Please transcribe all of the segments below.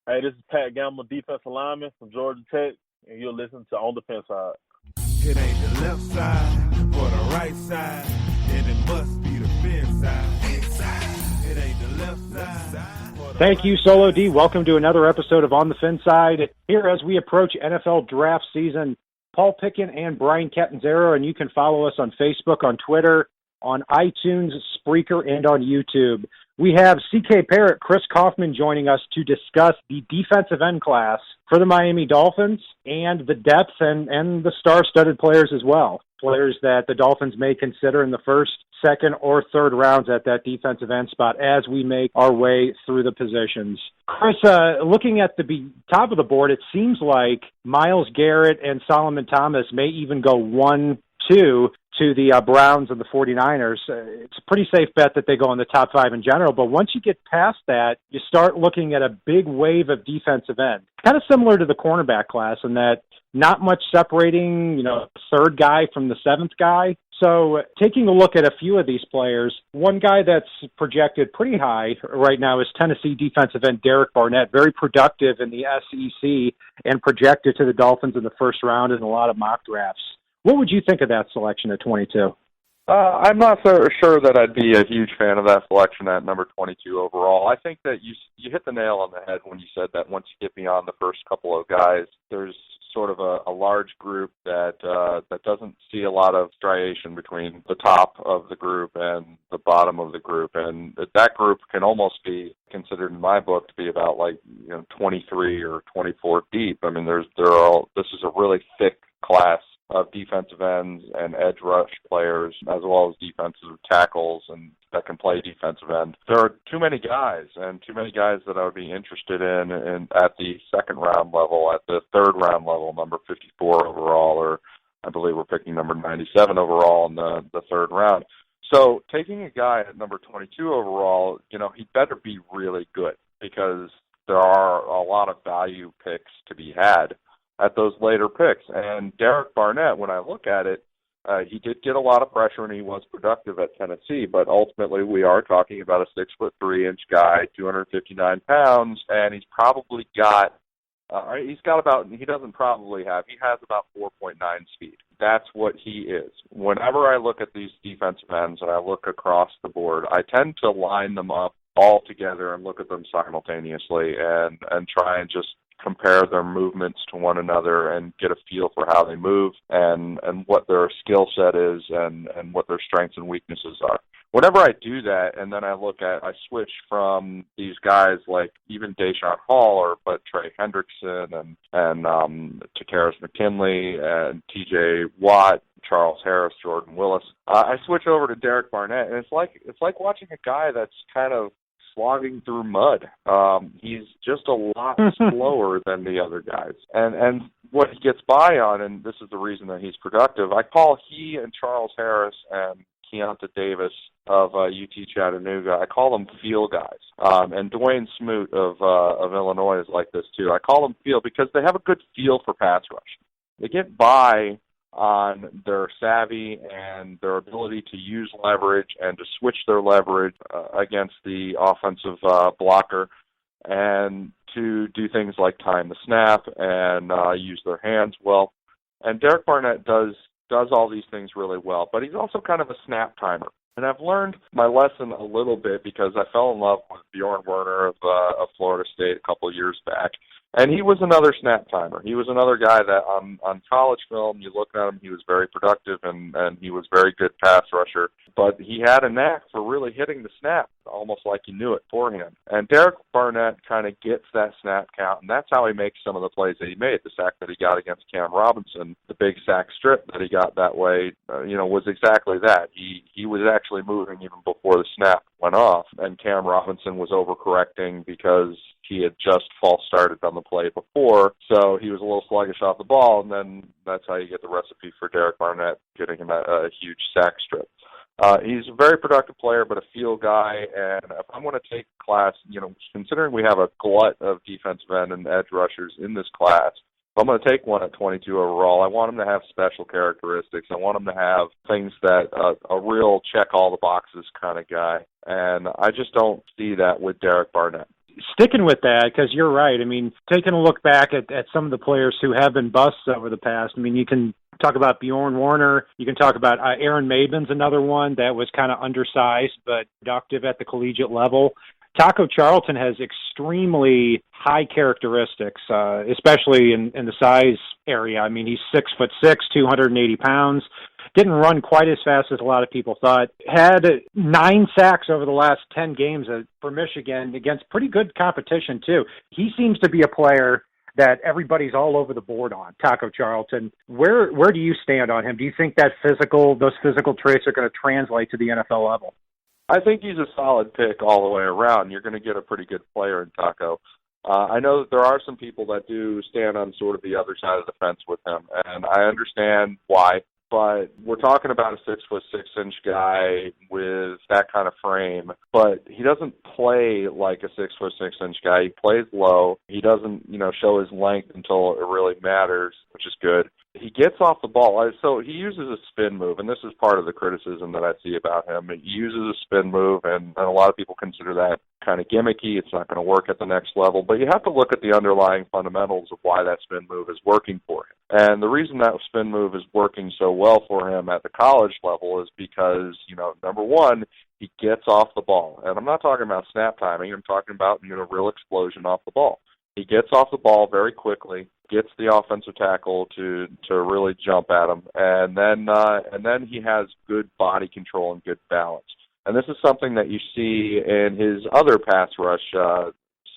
Hey, this is Pat Gamble, defensive lineman from Georgia Tech, and you're listening to On the Fence Side. It ain't the left side or the right side, and it must be the fence side. It ain't the left side. Thank you, Solo D. Welcome to another episode of On the Fin Side. Here as we approach NFL draft season, Paul Pickett and Brian Catanzaro, and you can follow us on Facebook, on Twitter, on iTunes, Spreaker, and on YouTube. We have CK Parrott, Chris Kouffman joining us to discuss the defensive end class for the Miami Dolphins and the depth and the star-studded players as well. Players that the Dolphins may consider in the first, second, or third rounds at that defensive end spot as we make our way through the positions. Chris, looking at the top of the board, it seems like Myles Garrett and Solomon Thomas may even go 1-2 to the Browns and the 49ers. It's a pretty safe bet that they go in the top 5 in general, but once you get past that, you start looking at a big wave of defensive end. Kind of similar to the cornerback class in that not much separating, third guy from the seventh guy. So taking a look at a few of these players, one guy that's projected pretty high right now is Tennessee defensive end Derek Barnett, very productive in the SEC and projected to the Dolphins in the first round in a lot of mock drafts. What would you think of that selection at 22? I'm not so sure that I'd be a huge fan of that selection at number 22 overall. I think that you hit the nail on the head when you said that once you get beyond the first couple of guys, there's sort of a large group that doesn't see a lot of striation between the top of the group and the bottom of the group, and that group can almost be considered in my book to be about 23 or 24 deep. I mean, this is a really thick class of defensive ends and edge rush players, as well as defensive tackles and that can play defensive end. There are too many guys that I would be interested in at the second round level, at the third round level, number 54 overall, or I believe we're picking number 97 overall in the third round. So taking a guy at number 22 overall, he better be really good because there are a lot of value picks to be had at those later picks. And Derek Barnett, when I look at it, he did get a lot of pressure and he was productive at Tennessee, but ultimately we are talking about a 6'3" guy, 259 pounds, and he has about 4.9 speed. That's what he is. Whenever I look at these defensive ends and I look across the board, I tend to line them up all together and look at them simultaneously and try and just compare their movements to one another and get a feel for how they move and what their skill set is and what their strengths and weaknesses are. Whenever I do that, and then I switch from these guys like even Deshaun Hall but Trey Hendrickson and Takaris McKinley and T.J. Watt, Charles Harris, Jordan Willis. I switch over to Derek Barnett, and it's like watching a guy that's kind of slogging through mud. He's just a lot slower than the other guys. And what he gets by on, and this is the reason that he's productive, I call he and Charles Harris and Keonta Davis of UT Chattanooga, I call them feel guys. And Dwayne Smoot of Illinois is like this too. I call them feel because they have a good feel for pass rush. They get by on their savvy and their ability to use leverage and to switch their leverage against the offensive blocker and to do things like time the snap and use their hands well. And Derek Barnett does all these things really well, but he's also kind of a snap timer. And I've learned my lesson a little bit because I fell in love with Bjorn Werner of Florida State a couple of years back. And he was another snap timer. He was another guy that on college film, you look at him, he was very productive and he was very good pass rusher. But he had a knack for really hitting the snap, almost like he knew it for him. And Derek Barnett kind of gets that snap count, and that's how he makes some of the plays that he made. The sack that he got against Cam Robinson, the big sack strip that he got that way, was exactly that. He was actually moving even before the snap went off, and Cam Robinson was overcorrecting because he had just false started on the play before, so he was a little sluggish off the ball, and then that's how you get the recipe for Derek Barnett getting him a huge sack strip. He's a very productive player, but a field guy, and if I'm going to take a class, considering we have a glut of defensive end and edge rushers in this class, if I'm going to take one at 22 overall, I want him to have special characteristics. I want him to have things that a real check all the boxes kind of guy, and I just don't see that with Derek Barnett. sticking with that, because you're right. I mean, taking a look back at some of the players who have been busts over the past, I mean, you can talk about Bjorn Warner. You can talk about Aaron Maben's another one that was kind of undersized but productive at the collegiate level. Taco Charlton has extremely high characteristics, especially in the size area. I mean, he's 6'6", 280 pounds. Didn't run quite as fast as a lot of people thought. Had 9 sacks over the last 10 games for Michigan against pretty good competition, too. He seems to be a player that everybody's all over the board on, Taco Charlton. Where do you stand on him? Do you think those physical traits are going to translate to the NFL level? I think he's a solid pick all the way around. You're going to get a pretty good player in Taco. I know that there are some people that do stand on sort of the other side of the fence with him, and I understand why. But we're talking about a 6'6" guy with that kind of frame. But he doesn't play like a 6'6" guy. He plays low. He doesn't, show his length until it really matters, which is good. He gets off the ball. So he uses a spin move, and this is part of the criticism that I see about him. He uses a spin move, and a lot of people consider that kind of gimmicky. It's not going to work at the next level. But you have to look at the underlying fundamentals of why that spin move is working for him. And the reason that spin move is working so well for him at the college level is because, number one, he gets off the ball. And I'm not talking about snap timing. I'm talking about, real explosion off the ball. He gets off the ball very quickly, gets the offensive tackle to really jump at him, and then he has good body control and good balance. And this is something that you see in his other pass rush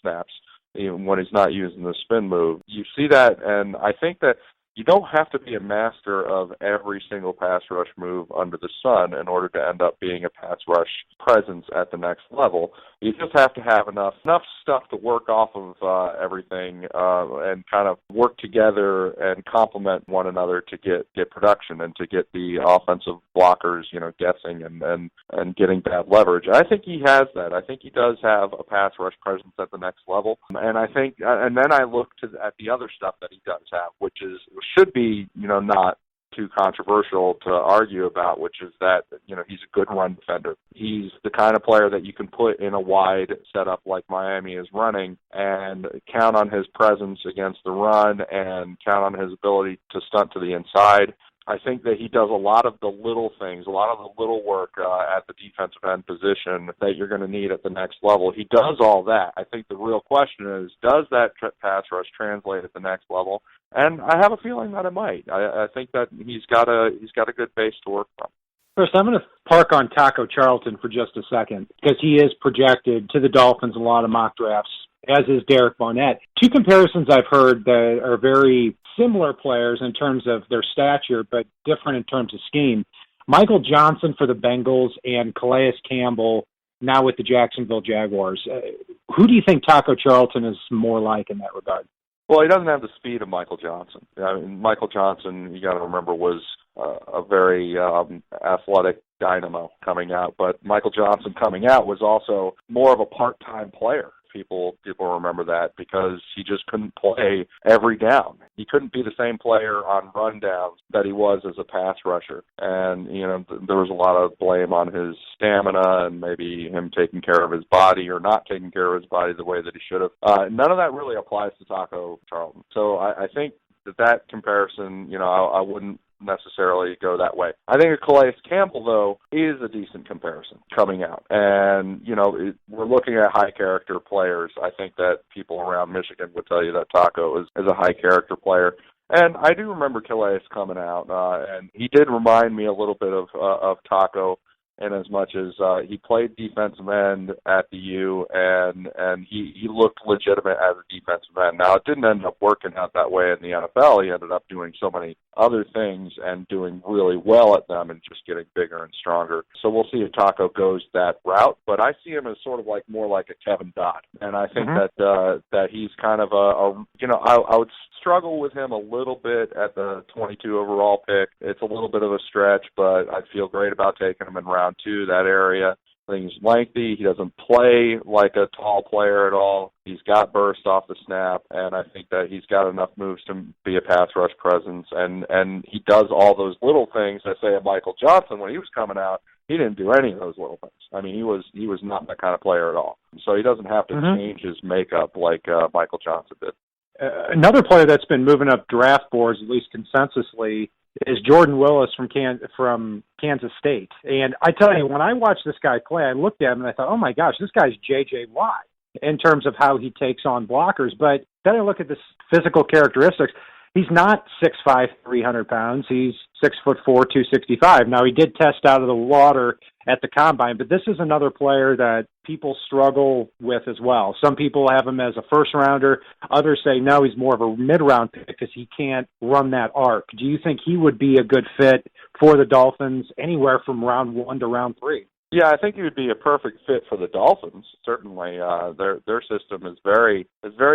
snaps, even when he's not using the spin move. You see that, and I think that you don't have to be a master of every single pass rush move under the sun in order to end up being a pass rush presence at the next level. You just have to have enough stuff to work off of everything and kind of work together and complement one another to get production and to get the offensive blockers, guessing and getting bad leverage. I think he has that. I think he does have a pass rush presence at the next level. And I think, and then I look at the other stuff that he does have, which should be, not too controversial to argue about, which is that, he's a good run defender. He's the kind of player that you can put in a wide setup like Miami is running and count on his presence against the run and count on his ability to stunt to the inside. I think that he does a lot of the little things, a lot of the little work at the defensive end position that you're going to need at the next level. He does all that. I think the real question is, does that pass rush translate at the next level? And I have a feeling that it might. I think that he's got a good base to work from. First, I'm going to park on Taco Charlton for just a second because he is projected to the Dolphins in a lot of mock drafts, as is Derek Barnett. Two comparisons I've heard that are very similar players in terms of their stature, but different in terms of scheme. Michael Johnson for the Bengals and Calais Campbell now with the Jacksonville Jaguars. Who do you think Taco Charlton is more like in that regard? Well, he doesn't have the speed of Michael Johnson. I mean, Michael Johnson, you got to remember, was a very athletic dynamo coming out, but Michael Johnson coming out was also more of a part-time player. People remember that because he just couldn't play every down. He couldn't be the same player on rundowns that he was as a pass rusher. And, there was a lot of blame on his stamina and maybe him taking care of his body or not taking care of his body the way that he should have. None of that really applies to Taco Charlton. So I think that comparison, I wouldn't necessarily go that way. I think Calais Campbell, though, is a decent comparison coming out. And, we're looking at high-character players. I think that people around Michigan would tell you that Taco is a high-character player. And I do remember Calais coming out, and he did remind me a little bit of Taco in as much as he played defensive end at the U, and he looked legitimate as a defensive end. Now, it didn't end up working out that way in the NFL. He ended up doing so many other things and doing really well at them and just getting bigger and stronger. So we'll see if Taco goes that route, but I see him as sort of like more like a Kevin Dodd. And I think that he's kind of I would struggle with him a little bit at the 22 overall pick. It's a little bit of a stretch, but I feel great about taking him in round 2, that area. I think he's lengthy. He doesn't play like a tall player at all. He's got burst off the snap, and I think that he's got enough moves to be a pass rush presence. And he does all those little things. I say of Michael Johnson when he was coming out, He didn't do any of those little things. I mean, he was not that kind of player at all. So he doesn't have to change his makeup like Michael Johnson did. Another player that's been moving up draft boards, at least consensusly, is Jordan Willis from Kansas State. And I tell you, when I watched this guy play, I looked at him and I thought, oh my gosh, this guy's J.J. Watt in terms of how he takes on blockers. But then I look at the physical characteristics. He's not 6'5", 300 pounds. He's 6'4", 265. Now, he did test out of the water at the Combine, but this is another player that people struggle with as well. Some people have him as a first-rounder. Others say, no, he's more of a mid-round pick because he can't run that arc. Do you think he would be a good fit for the Dolphins anywhere from round 1 to round 3? Yeah, I think he would be a perfect fit for the Dolphins. Certainly, their system is very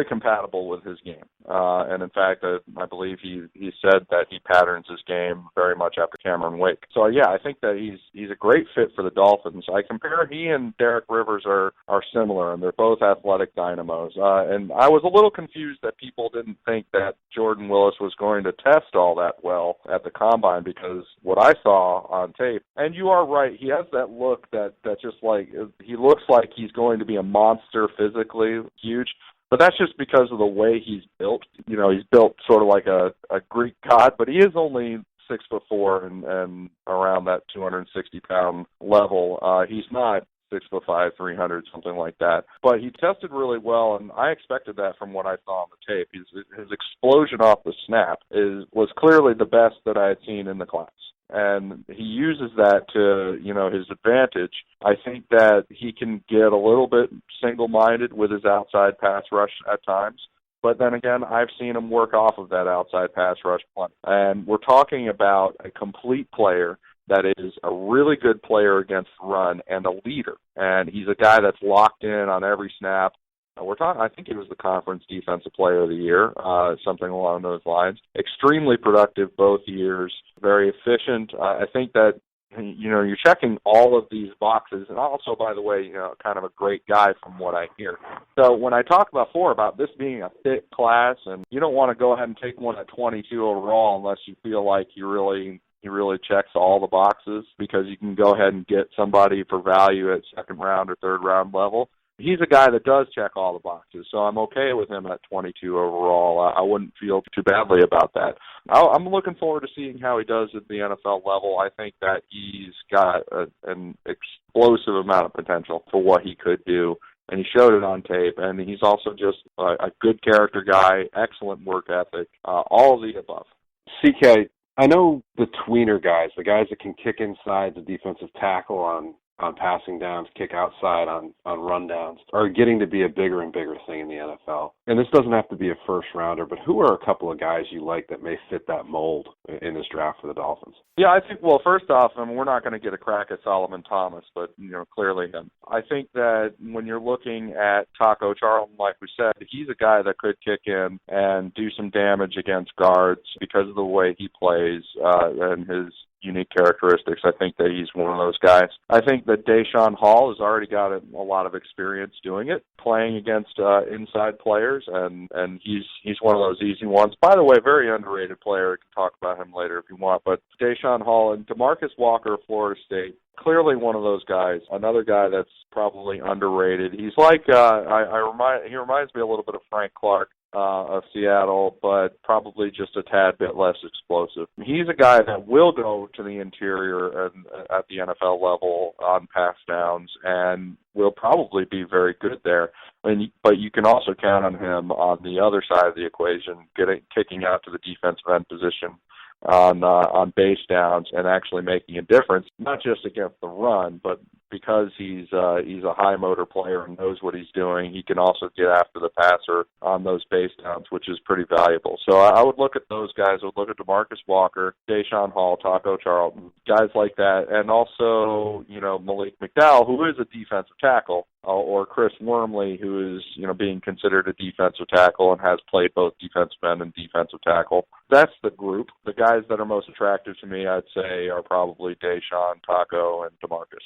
compatible with his game. And in fact, I believe he said that he patterns his game very much after Cameron Wake. So yeah, I think that he's a great fit for the Dolphins. I compare he and Derek Rivers are similar, and they're both athletic dynamos. And I was a little confused that people didn't think that Jordan Willis was going to test all that well at the Combine, because what I saw on tape, and you are right, he has that look that just like, he looks like he's going to be a monster physically, huge. But that's just because of the way he's built. You know, he's built sort of like a Greek god, but he is only 6'4" and around that 260-pound level. He's not 6'5", 300, something like that. But he tested really well, and I expected that from what I saw on the tape. His explosion off the snap was clearly the best that I had seen in the class. And he uses that to, his advantage. I think that he can get a little bit single-minded with his outside pass rush at times. But then again, I've seen him work off of that outside pass rush plenty. And we're talking about a complete player that is a really good player against run and a leader. And he's a guy that's locked in on every snap. I think he was the conference defensive player of the year, something along those lines. Extremely productive both years, very efficient. I think that, you're checking all of these boxes, and also, by the way, kind of a great guy from what I hear. So when I talked before about this being a fit class, and you don't want to go ahead and take one at 22 overall unless you feel like he really checks all the boxes, because you can go ahead and get somebody for value at second round or third round level. He's a guy that does check all the boxes, so I'm okay with him at 22 overall. I wouldn't feel too badly about that. I'm looking forward to seeing how he does at the NFL level. I think that he's got an explosive amount of potential for what he could do, and he showed it on tape. And he's also just a good character guy, excellent work ethic, all of the above. CK, I know the tweener guys, the guys that can kick inside the defensive tackle on passing downs, kick outside on run downs, are getting to be a bigger and bigger thing in the NFL. And this doesn't have to be a first rounder, but who are a couple of guys you like that may fit that mold in this draft for the Dolphins? Yeah, I think, well, first off, we're not going to get a crack at Solomon Thomas, but, clearly him. I think that when you're looking at Taco Charlton, like we said, he's a guy that could kick in and do some damage against guards because of the way he plays and his unique characteristics. I think that he's one of those guys. I think that Deshaun Hall has already got a lot of experience doing it, playing against inside players, and he's one of those easy ones. By the way, very underrated player. We can talk about him later if you want. But Deshaun Hall and DeMarcus Walker of Florida State, clearly one of those guys. Another guy that's probably underrated. He's like he reminds me a little bit of Frank Clark of Seattle, but probably just a tad bit less explosive. He's a guy that will go to the interior and at the NFL level on pass downs and will probably be very good there. But you can also count on him on the other side of the equation, kicking out to the defensive end position on base downs and actually making a difference, not just against the run, but because he's a high motor player and knows what he's doing, he can also get after the passer on those base downs, which is pretty valuable. So I would look at those guys. I would look at DeMarcus Walker, Deshaun Hall, Taco Charlton, guys like that, and also Malik McDowell, who is a defensive tackle, or Chris Wormley, who is being considered a defensive tackle and has played both defensive end and defensive tackle. That's the group. The guys that are most attractive to me, I'd say, are probably Deshaun, Taco, and DeMarcus.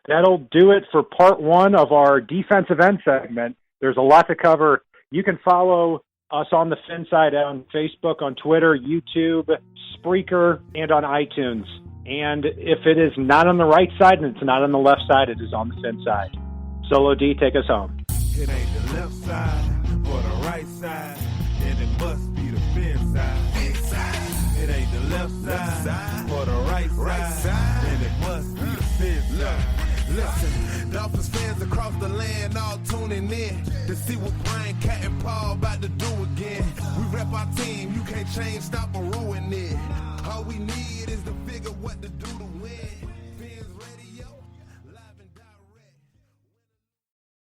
That'll do it for part one of our defensive end segment. There's a lot to cover. You can follow us on the Fin Side on Facebook, on Twitter, YouTube, Spreaker, and on iTunes. And if it is not on the right side and it's not on the left side, it is on the fin side. Solo D, take us home. It ain't the left side or the right side, and it must be the fin side. Inside. It ain't the left side or the right side, and it must be the fin side. Listen, Dolphins fans across the land all tuning in to see what Brian, Cat, and Paul about to do again. We rep our team, you can't change, stop, or ruin it. All we need